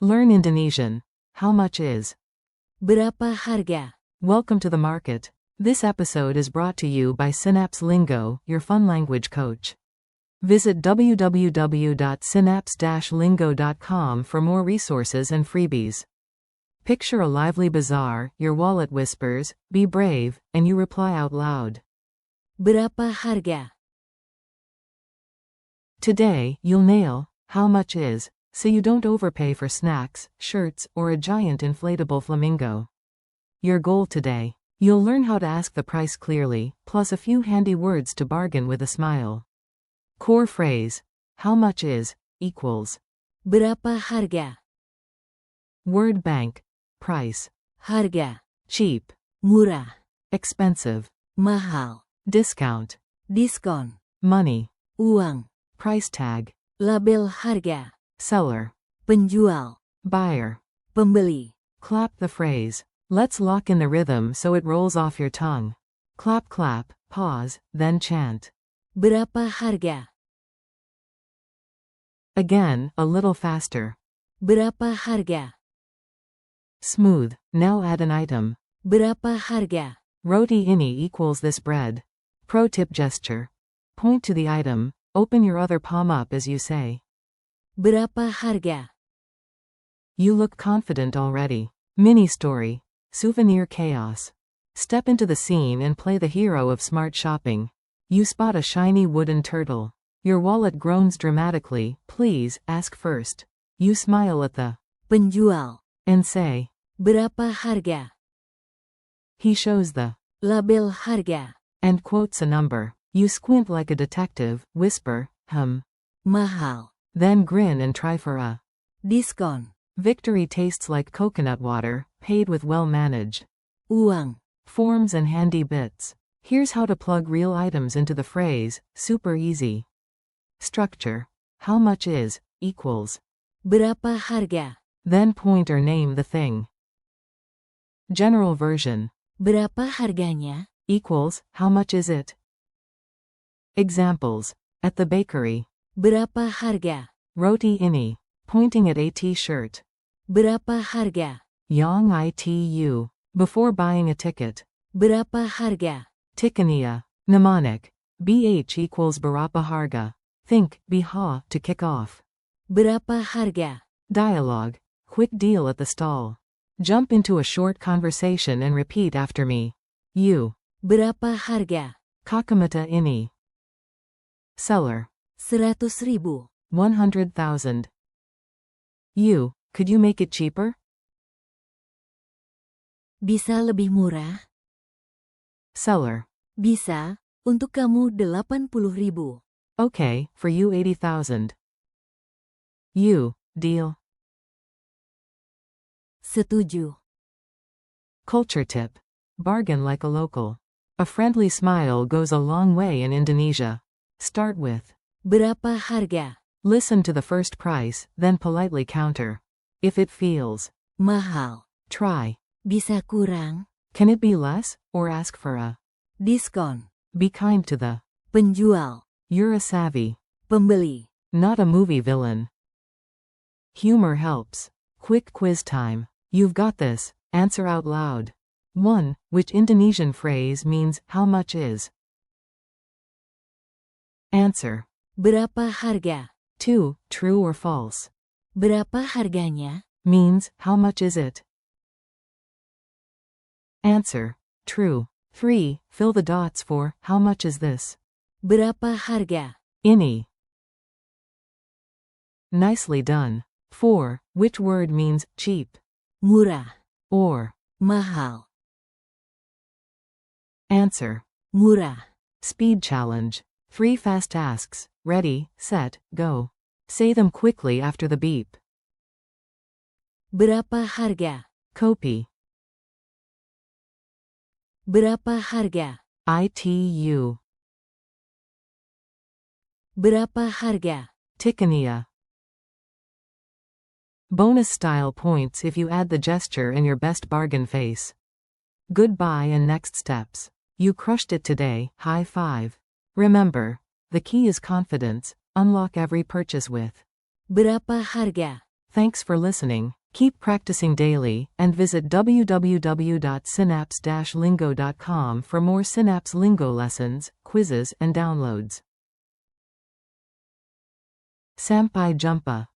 Learn Indonesian. How much is? Berapa harga? Welcome to the market. This episode is brought to you by Synapse Lingo, your fun language coach. Visit www.synapse-lingo.com for more resources and freebies. Picture a lively bazaar, your wallet whispers, "Be brave," and you reply out loud. Berapa harga? Today, you'll nail, "How much is," so you don't overpay for snacks, shirts, or a giant inflatable flamingo. Your goal today. You'll learn how to ask the price clearly, plus a few handy words to bargain with a smile. Core phrase. How much is, equals. Berapa harga? Word bank. Price. Harga. Cheap. Murah. Expensive. Mahal. Discount. Diskon. Money. Uang. Price tag. Label harga. Seller. Penjual. Buyer. Pembeli. Clap the phrase. Let's lock in the rhythm so it rolls off your tongue. Clap, clap, pause, then chant. Berapa harga? Again, a little faster. Berapa harga? Smooth. Now add an item. Berapa harga? Roti ini equals this bread. Pro tip gesture. Point to the item. Open your other palm up as you say. Berapa harga? You look confident already. Mini story. Souvenir chaos. Step into the scene and play the hero of smart shopping. You spot a shiny wooden turtle. Your wallet groans dramatically, "Please, ask first." You smile at the Penjual. and say, Berapa harga? He shows the Label harga. and quotes a number. You squint like a detective, whisper, Mahal. then grin and try for a Diskon. victory. Tastes like coconut water, paid with well-managed Uang. forms and handy bits. Here's how to plug real items into the phrase, super easy. Structure. How much is, equals. Berapa harga? Then point or name the thing. General version. Berapa harganya? Equals, how much is it? Examples. At the bakery. Berapa harga? Roti ini. Pointing at a t-shirt. Berapa harga? Yang itu. Before buying a ticket. Berapa harga? Tikania. Mnemonic. BH equals berapa harga. Think, biha, to kick off. Berapa harga? Dialogue. Quick deal at the stall. Jump into a short conversation and repeat after me. You. Berapa harga? Kacamata ini. Seller. 100.000. 100,000. You. Could you make it cheaper? Bisa lebih murah? Seller. Bisa, untuk kamu 80.000. Okay, for you 80,000. You. Deal. Setuju. Culture tip. Bargain like a local. A friendly smile goes a long way in Indonesia. Start with Berapa harga? listen to the first price, then politely counter. If it feels Mahal. try. Bisa kurang? Can it be less? Or ask for a Diskon. be kind to the Penjual. you're a savvy, Pembeli. not a movie villain. Humor helps. Quick quiz time. You've got this. Answer out loud. 1. Which Indonesian phrase means, how much is? Answer. Berapa harga? 2. True or false? Berapa harganya? Means, how much is it? Answer. True. 3. Fill the dots for, how much is this? Berapa harga? Ini. Nicely done. 4. Which word means, cheap? Murah. Or. Mahal. Answer. Murah. Speed challenge. 3 fast asks. Ready, set, go. Say them quickly after the beep. Berapa harga? Kopi. Berapa harga? ITU. Berapa harga? Tikania. Bonus style points if you add the gesture and your best bargain face. Goodbye and next steps. You crushed it today, high five. Remember, the key is confidence. Unlock every purchase with Berapa harga? Thanks for listening. Keep practicing daily, and visit www.synapse-lingo.com for more Synapse Lingo lessons, quizzes, and downloads. Sampai jumpa.